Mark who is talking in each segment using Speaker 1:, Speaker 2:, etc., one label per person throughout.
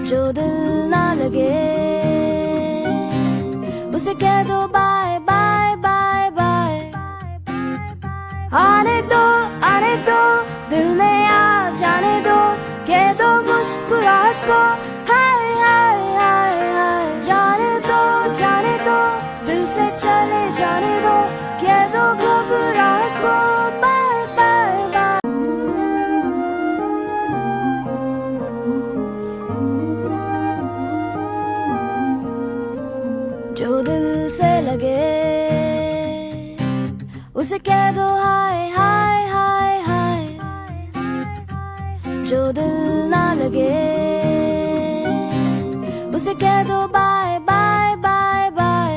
Speaker 1: जो दिल ना लगे उसे कह दो बाय बाय बाय बाय। आने दो दिल में आ जाने दो, कह दो मुस्कुराहट को हाय हाय हाय हाय। जाने दो दिल से चले जाने दो, कह दो घबराहट को बाय बाय बाय। जो दिल से लगे उसे कह दो हाय हाय हाय हाय। जो दिल ना लगे उसे कह दो बाय बाय बाय बाय।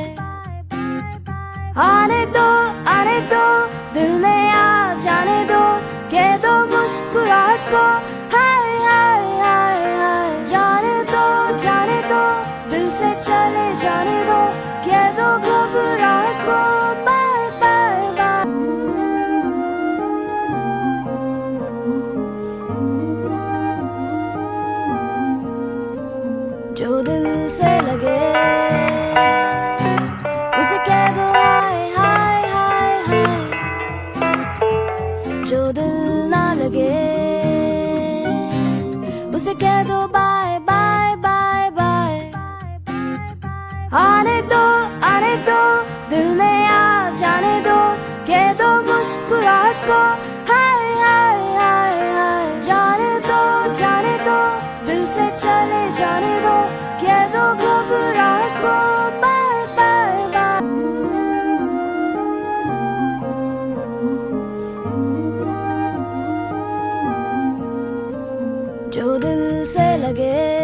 Speaker 1: आने दो दिल में आ जाने दो, कह दो मुस्कुराहट को हाय हाय हाय हाय। जाने दो दिल से चले जाने दो, कह दो घबराहट को बाय बाय बाय। जो दिल से लगे उसे कह दो हाय हाय हाय हाय। जो दिल ना लगे उसे कह दो बाय बाय बाय बाय। आने दो दिल में आ जाने दो, कह दो मुस्कुराहट को हाय हाय हाय हाय। जाने दो दिल से चले जाने दो, कह दो घबराहट को बाय बाय बाय। जो दिल से लगे